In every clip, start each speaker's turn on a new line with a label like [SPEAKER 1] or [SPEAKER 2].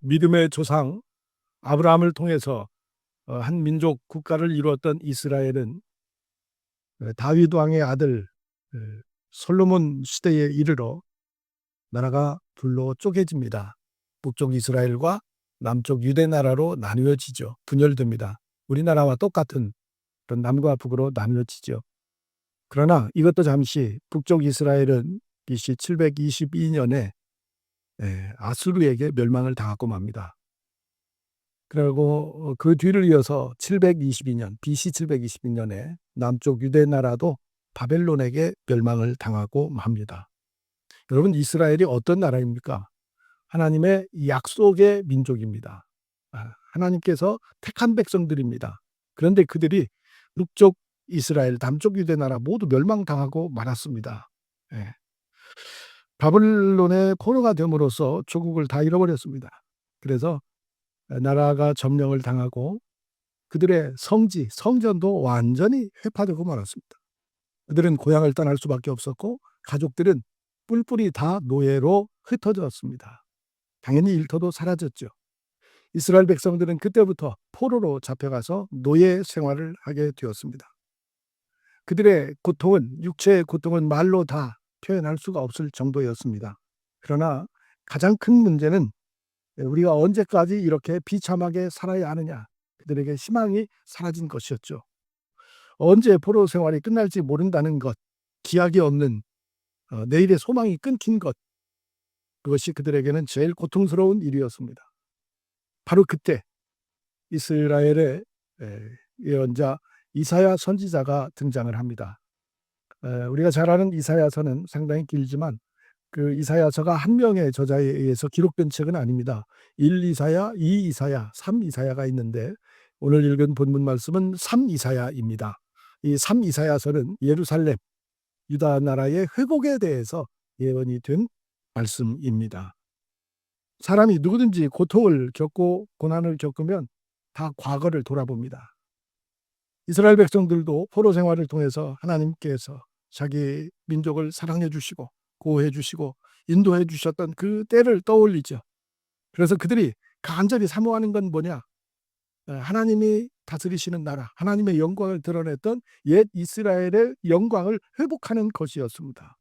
[SPEAKER 1] 믿음의 조상 아브라함을 통해서 한 민족 국가를 이루었던 이스라엘은 다윗 왕의 아들 솔로몬 시대에 이르러 나라가 둘로 쪼개집니다. 북쪽 이스라엘과 남쪽 유대 나라로 나누어지죠. 분열됩니다. 우리나라와 똑같은 그런 남과 북으로 나누어지죠. 그러나 이것도 잠시 북쪽 이스라엘은 BC 722년에 아수르에게 멸망을 당하고 맙니다. 그리고 그 뒤를 이어서 722년, BC 722년에 남쪽 유대 나라도 바벨론에게 멸망을 당하고 맙니다. 여러분, 이스라엘이 어떤 나라입니까? 하나님의 약속의 민족입니다. 하나님께서 택한 백성들입니다. 그런데 그들이 북쪽 이스라엘, 남쪽 유대 나라 모두 멸망당하고 말았습니다. 바벨론의 포로가 됨으로써 조국을 다 잃어버렸습니다. 그래서 나라가 점령을 당하고 그들의 성지, 성전도 완전히 회파되고 말았습니다. 그들은 고향을 떠날 수밖에 없었고 가족들은 뿔뿔이 다 노예로 흩어졌습니다. 당연히 일터도 사라졌죠. 이스라엘 백성들은 그때부터 포로로 잡혀가서 노예 생활을 하게 되었습니다. 그들의 고통은, 육체의 고통은 말로 다 표현할 수가 없을 정도였습니다. 그러나 가장 큰 문제는 우리가 언제까지 이렇게 비참하게 살아야 하느냐, 그들에게 희망이 사라진 것이었죠. 언제 포로 생활이 끝날지 모른다는 것, 기약이 없는 내일의 소망이 끊긴 것, 그것이 그들에게는 제일 고통스러운 일이었습니다. 바로 그때 이스라엘의 예언자 이사야 선지자가 등장을 합니다. 우리가 잘 아는 이사야서는 상당히 길지만 그 이사야서가 한 명의 저자에 의해서 기록된 책은 아닙니다. 1 이사야, 2 이사야, 3 이사야가 있는데 오늘 읽은 본문 말씀은 3 이사야입니다. 이 3 이사야서는 예루살렘, 유다 나라의 회복에 대해서 예언이 된 말씀입니다. 사람이 누구든지 고통을 겪고 고난을 겪으면 다 과거를 돌아봅니다. 이스라엘 백성들도 포로 생활을 통해서 하나님께서 자기 민족을 사랑해 주시고 보호해 주시고 인도해 주셨던 그 때를 떠올리죠. 그래서 그들이 간절히 사모하는 건 뭐냐? 하나님이 다스리시는 나라, 하나님의 영광을 드러냈던 옛 이스라엘의 영광을 회복하는 것이었습니다.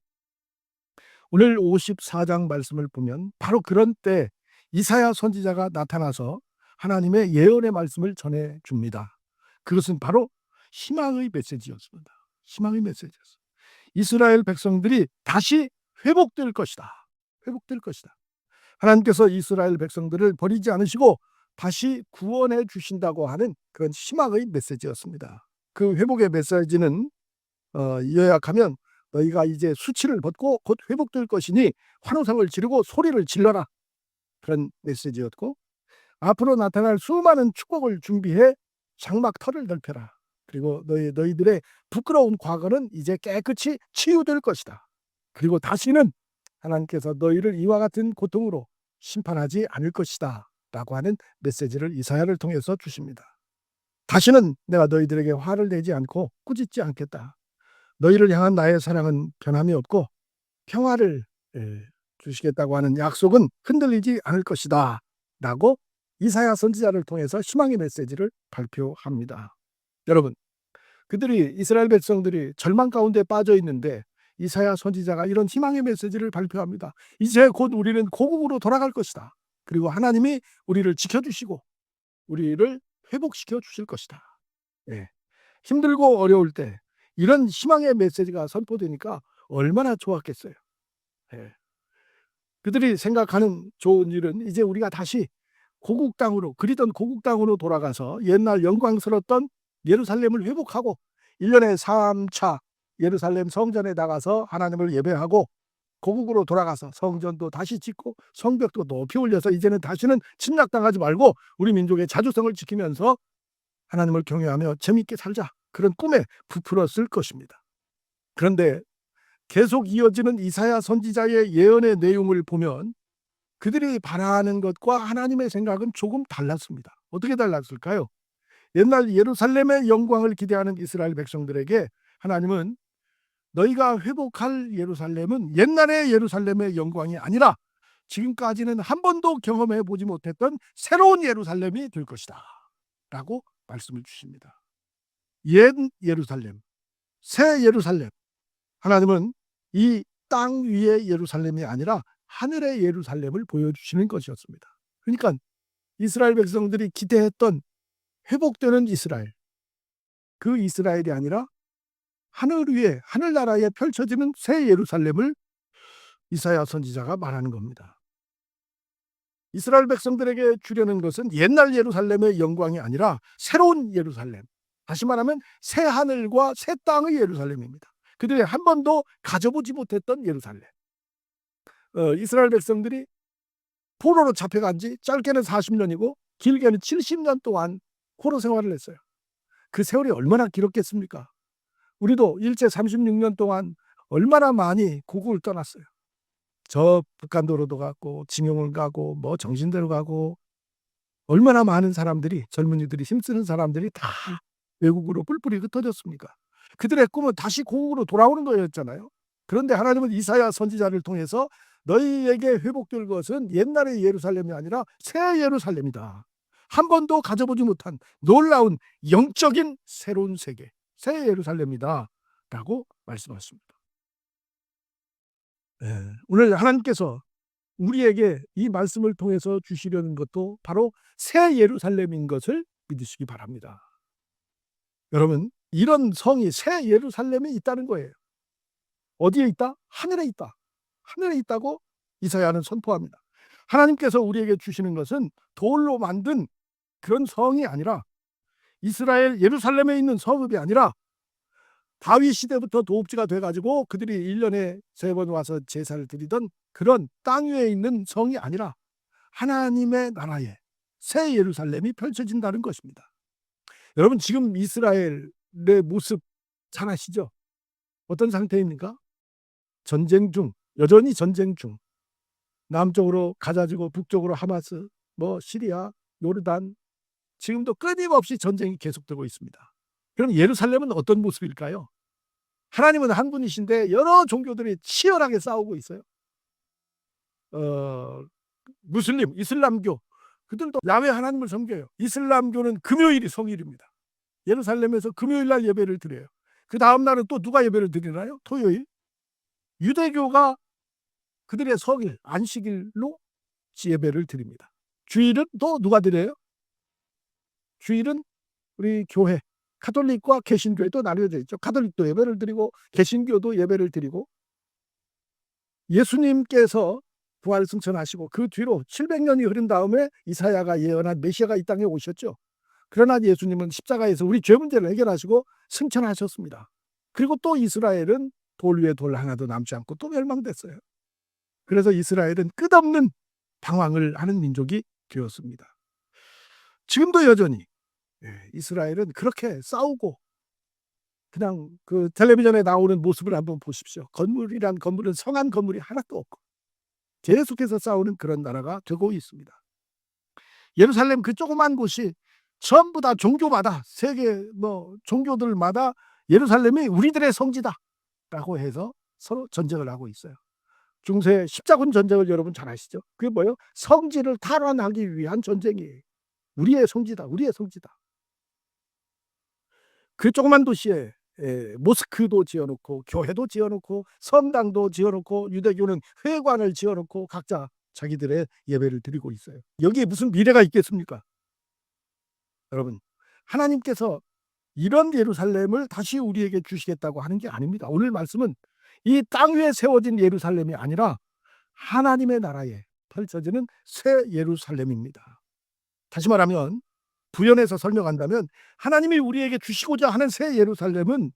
[SPEAKER 1] 오늘 54장 말씀을 보면 바로 그런 때 이사야 선지자가 나타나서 하나님의 예언의 말씀을 전해줍니다. 그것은 바로 희망의 메시지였습니다. 희망의 메시지였습니다. 이스라엘 백성들이 다시 회복될 것이다. 회복될 것이다. 하나님께서 이스라엘 백성들을 버리지 않으시고 다시 구원해 주신다고 하는 그런 희망의 메시지였습니다. 그 회복의 메시지는 요약하면 너희가 이제 수치를 벗고 곧 회복될 것이니 환호성을 지르고 소리를 질러라. 그런 메시지였고 앞으로 나타날 수많은 축복을 준비해 장막터를 넓혀라. 그리고 너희들의 부끄러운 과거는 이제 깨끗이 치유될 것이다. 그리고 다시는 하나님께서 너희를 이와 같은 고통으로 심판하지 않을 것이다 라고 하는 메시지를 이사야를 통해서 주십니다. 다시는 내가 너희들에게 화를 내지 않고 꾸짖지 않겠다. 너희를 향한 나의 사랑은 변함이 없고 평화를 주시겠다고 하는 약속은 흔들리지 않을 것이다 라고 이사야 선지자를 통해서 희망의 메시지를 발표합니다. 여러분, 그들이 이스라엘 백성들이 절망 가운데 빠져 있는데 이사야 선지자가 이런 희망의 메시지를 발표합니다. 이제 곧 우리는 고국으로 돌아갈 것이다. 그리고 하나님이 우리를 지켜주시고 우리를 회복시켜 주실 것이다. 힘들고 어려울 때 이런 희망의 메시지가 선포되니까 얼마나 좋았겠어요. 그들이 생각하는 좋은 일은 이제 우리가 다시 고국 땅으로, 그리던 고국 땅으로 돌아가서 옛날 영광스러웠던 예루살렘을 회복하고 1년에 3차 예루살렘 성전에 나가서 하나님을 예배하고 고국으로 돌아가서 성전도 다시 짓고 성벽도 높이 올려서 이제는 다시는 침략당하지 말고 우리 민족의 자주성을 지키면서 하나님을 경외하며 재미있게 살자. 그런 꿈에 부풀었을 것입니다. 그런데 계속 이어지는 이사야 선지자의 예언의 내용을 보면 그들이 바라는 것과 하나님의 생각은 조금 달랐습니다. 어떻게 달랐을까요? 옛날 예루살렘의 영광을 기대하는 이스라엘 백성들에게 하나님은 너희가 회복할 예루살렘은 옛날의 예루살렘의 영광이 아니라 지금까지는 한 번도 경험해 보지 못했던 새로운 예루살렘이 될 것이다 라고 말씀을 주십니다. 옛 예루살렘, 새 예루살렘. 하나님은 이 땅 위의 예루살렘이 아니라 하늘의 예루살렘을 보여주시는 것이었습니다. 그러니까 이스라엘 백성들이 기대했던 회복되는 이스라엘, 그 이스라엘이 아니라 하늘 위에, 하늘나라에 펼쳐지는 새 예루살렘을 이사야 선지자가 말하는 겁니다. 이스라엘 백성들에게 주려는 것은 옛날 예루살렘의 영광이 아니라 새로운 예루살렘, 다시 말하면 새 하늘과 새 땅의 예루살렘입니다. 그들이 한 번도 가져보지 못했던 예루살렘. 이스라엘 백성들이 포로로 잡혀간 지 짧게는 40년이고 길게는 70년 동안 포로 생활을 했어요. 그 세월이 얼마나 길었겠습니까? 우리도 일제 36년 동안 얼마나 많이 고국을 떠났어요. 저 북한도로도 가고 징용을 가고 뭐 정신대로 가고, 얼마나 많은 사람들이, 젊은이들이, 힘쓰는 사람들이 다 외국으로 뿔뿔이 흩어졌습니까? 그들의 꿈은 다시 고국으로 돌아오는 거였잖아요. 그런데 하나님은 이사야 선지자를 통해서 너희에게 회복될 것은 옛날의 예루살렘이 아니라 새 예루살렘이다. 한 번도 가져보지 못한 놀라운 영적인 새로운 세계, 새 예루살렘이다 라고 말씀하셨습니다. 오늘 하나님께서 우리에게 이 말씀을 통해서 주시려는 것도 바로 새 예루살렘인 것을 믿으시기 바랍니다. 여러분, 이런 성이, 새 예루살렘이 있다는 거예요. 어디에 있다? 하늘에 있다. 하늘에 있다고 이사야는 선포합니다. 하나님께서 우리에게 주시는 것은 돌로 만든 그런 성이 아니라, 이스라엘 예루살렘에 있는 성읍이 아니라, 다윗 시대부터 도읍지가 돼가지고 그들이 1년에 3번 와서 제사를 드리던 그런 땅 위에 있는 성이 아니라 하나님의 나라에 새 예루살렘이 펼쳐진다는 것입니다. 여러분, 지금 이스라엘의 모습 잘 아시죠? 어떤 상태입니까? 전쟁 중, 여전히 전쟁 중. 남쪽으로 가자지구, 북쪽으로 하마스, 뭐 시리아, 요르단, 지금도 끊임없이 전쟁이 계속되고 있습니다. 그럼 예루살렘은 어떤 모습일까요? 하나님은 한 분이신데 여러 종교들이 치열하게 싸우고 있어요. 무슬림, 이슬람교, 그들도 야훼 하나님을 섬겨요. 이슬람교는 금요일이 성일입니다. 예루살렘에서 금요일 날 예배를 드려요. 그 다음 날은 또 누가 예배를 드리나요? 토요일. 유대교가 그들의 성일, 안식일로 예배를 드립니다. 주일은 또 누가 드려요? 주일은 우리 교회, 가톨릭과 개신교에 또 나뉘어져 있죠. 가톨릭도 예배를 드리고 개신교도 예배를 드리고, 예수님께서 부활 승천하시고 그 뒤로 700년이 흐른 다음에 이사야가 예언한 메시아가 이 땅에 오셨죠. 그러나 예수님은 십자가에서 우리 죄 문제를 해결하시고 승천하셨습니다. 그리고 또 이스라엘은 돌 위에 돌 하나도 남지 않고 또 멸망됐어요. 그래서 이스라엘은 끝없는 방황을 하는 민족이 되었습니다. 지금도 여전히 이스라엘은 그렇게 싸우고, 그냥 그 텔레비전에 나오는 모습을 한번 보십시오. 건물이란 건물은 성한 건물이 하나도 없고 계속해서 싸우는 그런 나라가 되고 있습니다. 예루살렘 그 조그만 곳이 전부 다 종교마다, 세계 종교들마다 예루살렘이 우리들의 성지다라고 해서 서로 전쟁을 하고 있어요. 중세 십자군 전쟁을 여러분 잘 아시죠? 그게 뭐예요? 성지를 탈환하기 위한 전쟁이에요. 우리의 성지다, 우리의 성지다. 그 조그만 도시에 모스크도 지어놓고 교회도 지어놓고 성당도 지어놓고 유대교는 회관을 지어놓고 각자 자기들의 예배를 드리고 있어요. 여기에 무슨 미래가 있겠습니까? 여러분, 하나님께서 이런 예루살렘을 다시 우리에게 주시겠다고 하는 게 아닙니다. 오늘 말씀은 이 땅 위에 세워진 예루살렘이 아니라 하나님의 나라에 펼쳐지는 새 예루살렘입니다. 다시 말하면, 부연해서 설명한다면, 하나님이 우리에게 주시고자 하는 새 예루살렘은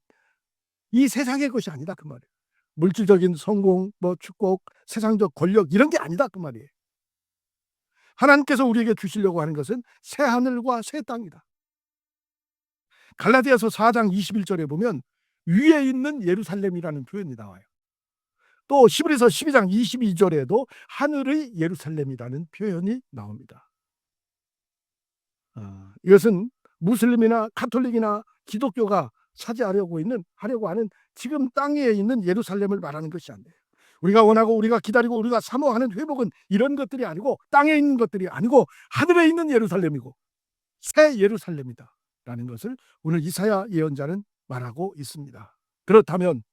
[SPEAKER 1] 이 세상의 것이 아니다 그 말이에요. 물질적인 성공, 축복, 세상적 권력 이런 게 아니다 그 말이에요. 하나님께서 우리에게 주시려고 하는 것은 새 하늘과 새 땅이다. 갈라디아서 4장 21절에 보면 위에 있는 예루살렘이라는 표현이 나와요. 또 히브리서 12장 22절에도 하늘의 예루살렘이라는 표현이 나옵니다. 이것은 무슬림이나 가톨릭이나 기독교가 차지하려고 하는 지금 땅 위에 있는 예루살렘을 말하는 것이 아니에요. 우리가 원하고 우리가 기다리고 우리가 사모하는 회복은 이런 것들이 아니고 땅에 있는 것들이 아니고 하늘에 있는 예루살렘이고 새 예루살렘이다 라는 것을 오늘 이사야 예언자는 말하고 있습니다. 그렇다면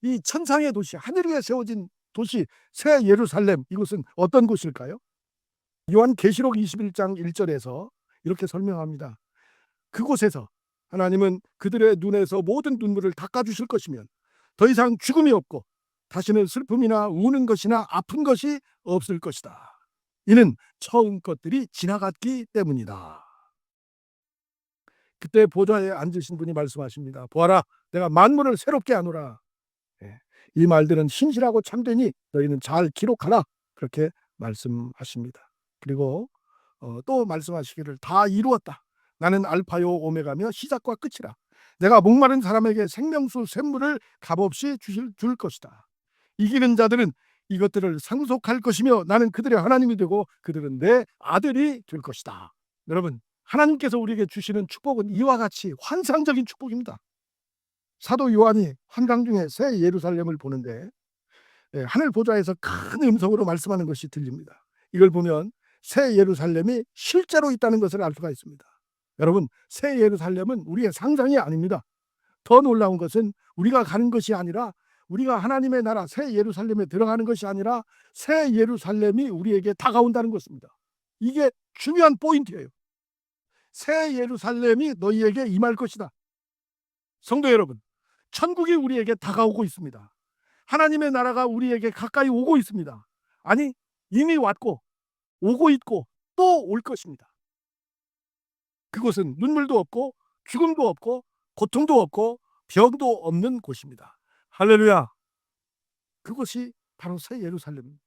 [SPEAKER 1] 이 천상의 도시, 하늘 위에 세워진 도시 새 예루살렘, 이곳은 어떤 곳일까요? 요한계시록 21장 1절에서 이렇게 설명합니다. 그곳에서 하나님은 그들의 눈에서 모든 눈물을 닦아주실 것이면 더 이상 죽음이 없고 다시는 슬픔이나 우는 것이나 아픈 것이 없을 것이다. 이는 처음 것들이 지나갔기 때문이다. 그때 보좌에 앉으신 분이 말씀하십니다. 보아라, 내가 만물을 새롭게 하노라. 이 말들은 신실하고 참되니 너희는 잘 기록하라. 그렇게 말씀하십니다. 그리고 또 말씀하시기를 다 이루었다. 나는 알파요 오메가며 시작과 끝이라. 내가 목마른 사람에게 생명수 샘물을 값없이 줄 것이다. 이기는 자들은 이것들을 상속할 것이며 나는 그들의 하나님이 되고 그들은 내 아들이 될 것이다. 여러분, 하나님께서 우리에게 주시는 축복은 이와 같이 환상적인 축복입니다. 사도 요한이 환상 중에 새 예루살렘을 보는데 하늘 보좌에서 큰 음성으로 말씀하는 것이 들립니다. 이걸 보면 새 예루살렘이 실제로 있다는 것을 알 수가 있습니다. 여러분, 새 예루살렘은 우리의 상상이 아닙니다. 더 놀라운 것은 우리가 가는 것이 아니라 우리가 하나님의 나라 새 예루살렘에 들어가는 것이 아니라 새 예루살렘이 우리에게 다가온다는 것입니다. 이게 중요한 포인트예요. 새 예루살렘이 너희에게 임할 것이다. 성도 여러분, 천국이 우리에게 다가오고 있습니다. 하나님의 나라가 우리에게 가까이 오고 있습니다. 아니, 이미 왔고 오고 있고 또 올 것입니다. 그곳은 눈물도 없고 죽음도 없고 고통도 없고 병도 없는 곳입니다. 할렐루야. 그것이 바로 새 예루살렘입니다.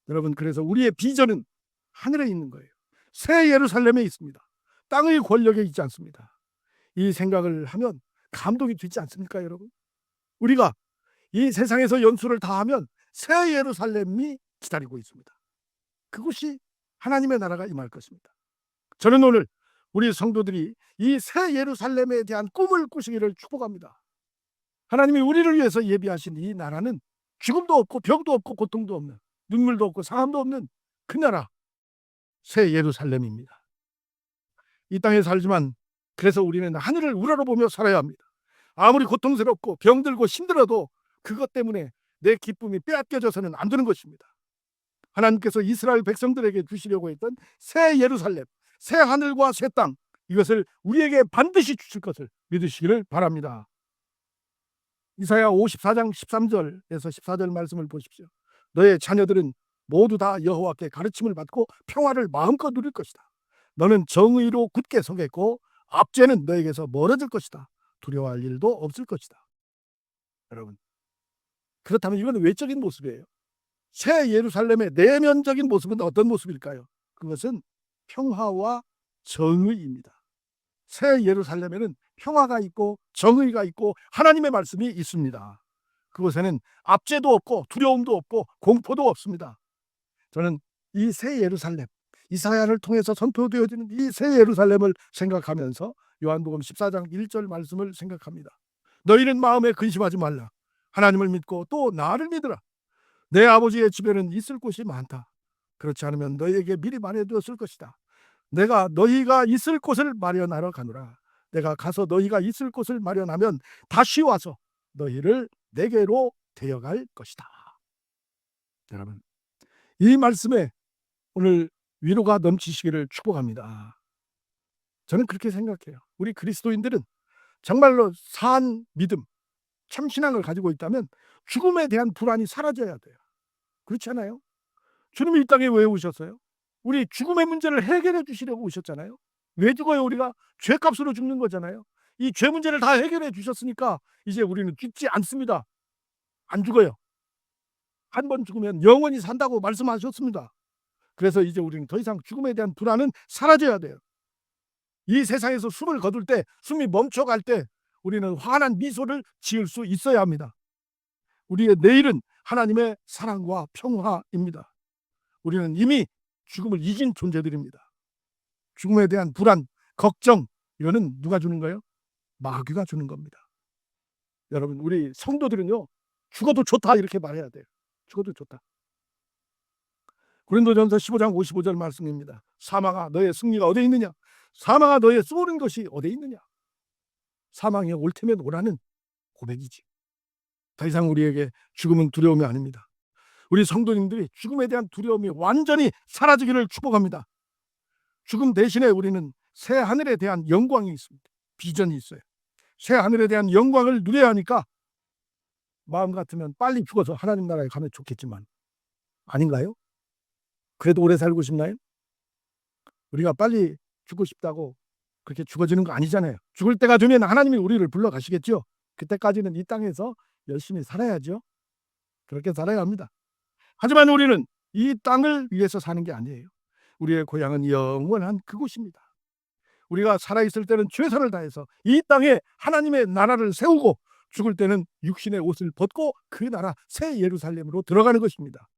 [SPEAKER 1] 여러분, 그래서 우리의 비전은 하늘에 있는 거예요. 새 예루살렘에 있습니다. 땅의 권력에 있지 않습니다. 이 생각을 하면 감동이 되지 않습니까, 여러분? 우리가 이 세상에서 연수를 다하면 새 예루살렘이 기다리고 있습니다. 그것이 하나님의 나라가 임할 것입니다. 저는 오늘 우리 성도들이 이 새 예루살렘에 대한 꿈을 꾸시기를 축복합니다. 하나님이 우리를 위해서 예비하신 이 나라는 죽음도 없고 병도 없고 고통도 없는, 눈물도 없고 상함도 없는 그 나라, 새 예루살렘입니다. 이 땅에 살지만 그래서 우리는 하늘을 우러러보며 살아야 합니다. 아무리 고통스럽고 병들고 힘들어도 그것 때문에 내 기쁨이 빼앗겨져서는 안 되는 것입니다. 하나님께서 이스라엘 백성들에게 주시려고 했던 새 예루살렘, 새 하늘과 새 땅, 이것을 우리에게 반드시 주실 것을 믿으시기를 바랍니다. 이사야 54장 13절에서 14절 말씀을 보십시오. 너의 자녀들은 모두 다 여호와께 가르침을 받고 평화를 마음껏 누릴 것이다. 너는 정의로 굳게 서겠고 압제는 너에게서 멀어질 것이다. 두려워할 일도 없을 것이다. 여러분, 그렇다면 이건 외적인 모습이에요. 새 예루살렘의 내면적인 모습은 어떤 모습일까요? 그것은 평화와 정의입니다. 새 예루살렘에는 평화가 있고 정의가 있고 하나님의 말씀이 있습니다. 그곳에는 압제도 없고 두려움도 없고 공포도 없습니다. 저는 이 새 예루살렘, 이사야를 통해서 선포되어지는 이 새 예루살렘을 생각하면서 요한복음 14장 1절 말씀을 생각합니다. 너희는 마음에 근심하지 말라. 하나님을 믿고 또 나를 믿으라. 내 아버지의 집에는 있을 곳이 많다. 그렇지 않으면 너희에게 미리 말해두었을 것이다. 내가 너희가 있을 곳을 마련하러 가노라. 내가 가서 너희가 있을 곳을 마련하면 다시 와서 너희를 내게로 데려갈 것이다. 여러분, 이 말씀에 오늘 위로가 넘치시기를 축복합니다. 저는 그렇게 생각해요. 우리 그리스도인들은 정말로 산 믿음, 참신앙을 가지고 있다면 죽음에 대한 불안이 사라져야 돼요. 그렇지 않아요? 주님이 이 땅에 왜 오셨어요? 우리 죽음의 문제를 해결해 주시려고 오셨잖아요. 왜 죽어요? 우리가 죄값으로 죽는 거잖아요. 이 죄 문제를 다 해결해 주셨으니까 이제 우리는 죽지 않습니다. 안 죽어요. 한 번 죽으면 영원히 산다고 말씀하셨습니다. 그래서 이제 우리는 더 이상 죽음에 대한 불안은 사라져야 돼요. 이 세상에서 숨을 거둘 때, 숨이 멈춰갈 때 우리는 환한 미소를 지을 수 있어야 합니다. 우리의 내일은 하나님의 사랑과 평화입니다. 우리는 이미 죽음을 이긴 존재들입니다. 죽음에 대한 불안, 걱정, 이거는 누가 주는 거예요? 마귀가 주는 겁니다. 여러분, 우리 성도들은요, 죽어도 좋다 이렇게 말해야 돼요. 죽어도 좋다. 고린도전서 15장 55절 말씀입니다. 사망아 너의 승리가 어디에 있느냐? 사망아 너의 쏘는 것이 어디에 있느냐? 사망이 올 테면 오라는 고백이지. 더 이상 우리에게 죽음은 두려움이 아닙니다. 우리 성도님들이 죽음에 대한 두려움이 완전히 사라지기를 축복합니다. 죽음 대신에 우리는 새 하늘에 대한 영광이 있습니다. 비전이 있어요. 새 하늘에 대한 영광을 누려야 하니까 마음 같으면 빨리 죽어서 하나님 나라에 가면 좋겠지만 아닌가요? 그래도 오래 살고 싶나요? 우리가 빨리 죽고 싶다고 그렇게 죽어지는 거 아니잖아요. 죽을 때가 되면 하나님이 우리를 불러가시겠죠. 그때까지는 이 땅에서 열심히 살아야죠. 그렇게 살아야 합니다. 하지만 우리는 이 땅을 위해서 사는 게 아니에요. 우리의 고향은 영원한 그곳입니다. 우리가 살아있을 때는 최선을 다해서 이 땅에 하나님의 나라를 세우고 죽을 때는 육신의 옷을 벗고 그 나라 새 예루살렘으로 들어가는 것입니다.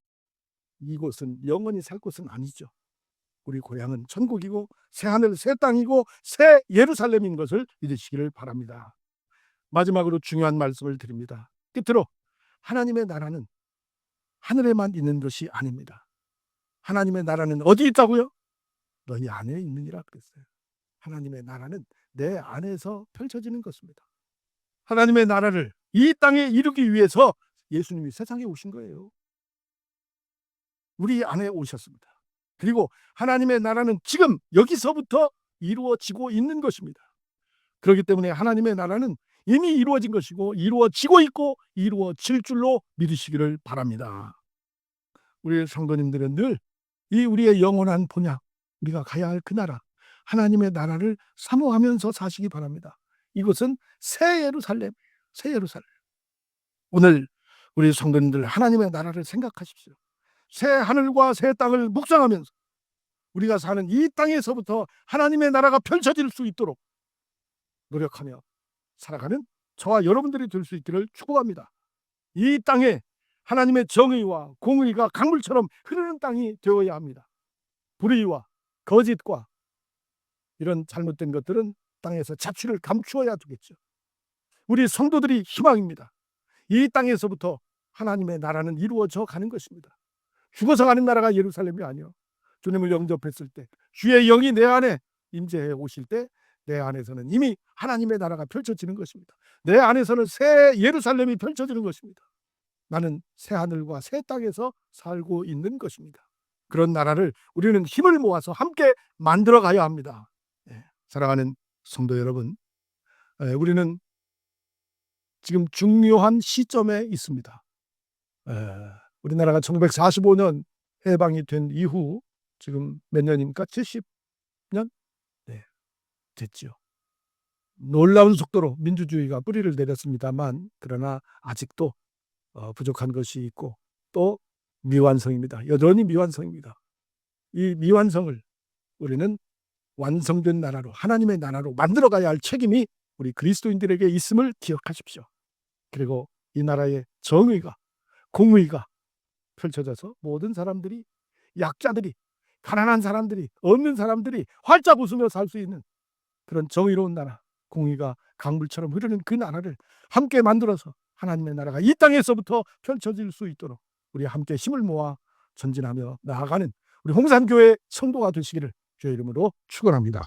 [SPEAKER 1] 이곳은 영원히 살 곳은 아니죠. 우리 고향은 천국이고 새 하늘 새 땅이고 새 예루살렘인 것을 믿으시기를 바랍니다. 마지막으로 중요한 말씀을 드립니다. 끝으로 하나님의 나라는 하늘에만 있는 것이 아닙니다. 하나님의 나라는 어디 있다고요? 너희 안에 있느니라 그랬어요. 하나님의 나라는 내 안에서 펼쳐지는 것입니다. 하나님의 나라를 이 땅에 이루기 위해서 예수님이 세상에 오신 거예요. 우리 안에 오셨습니다. 그리고 하나님의 나라는 지금 여기서부터 이루어지고 있는 것입니다. 그렇기 때문에 하나님의 나라는 이미 이루어진 것이고 이루어지고 있고 이루어질 줄로 믿으시기를 바랍니다. 우리 성도님들은 늘 이 우리의 영원한 본향, 우리가 가야 할 그 나라, 하나님의 나라를 사모하면서 사시기 바랍니다. 이곳은 새 예루살렘, 새 예루살렘. 오늘 우리 성도님들 하나님의 나라를 생각하십시오. 새 하늘과 새 땅을 묵상하면서 우리가 사는 이 땅에서부터 하나님의 나라가 펼쳐질 수 있도록 노력하며 살아가는 저와 여러분들이 될 수 있기를 축복합니다. 이 땅에 하나님의 정의와 공의가 강물처럼 흐르는 땅이 되어야 합니다. 불의와 거짓과 이런 잘못된 것들은 땅에서 자취를 감추어야 되겠죠. 우리 성도들이 희망입니다. 이 땅에서부터 하나님의 나라는 이루어져 가는 것입니다. 죽어서 가는 나라가 예루살렘이 아니요. 주님을 영접했을 때 주의 영이 내 안에 임재해 오실 때 내 안에서는 이미 하나님의 나라가 펼쳐지는 것입니다. 내 안에서는 새 예루살렘이 펼쳐지는 것입니다. 나는 새 하늘과 새 땅에서 살고 있는 것입니다. 그런 나라를 우리는 힘을 모아서 함께 만들어 가야 합니다. 사랑하는 성도 여러분, 우리는 지금 중요한 시점에 있습니다. 우리나라가 1945년 해방이 된 이후 지금 몇 년입니까? 70년? 네, 됐죠. 놀라운 속도로 민주주의가 뿌리를 내렸습니다만 그러나 아직도 부족한 것이 있고 또 미완성입니다. 여전히 미완성입니다. 이 미완성을 우리는 완성된 나라로 하나님의 나라로 만들어가야 할 책임이 우리 그리스도인들에게 있음을 기억하십시오. 그리고 이 나라의 정의가 공의가 펼쳐져서 모든 사람들이 약자들이 가난한 사람들이 없는 사람들이 활짝 웃으며 살 수 있는 그런 정의로운 나라 공의가 강물처럼 흐르는 그 나라를 함께 만들어서 하나님의 나라가 이 땅에서부터 펼쳐질 수 있도록 우리 함께 힘을 모아 전진하며 나아가는 우리 홍산교회 성도가 되시기를 주의 이름으로 축원합니다.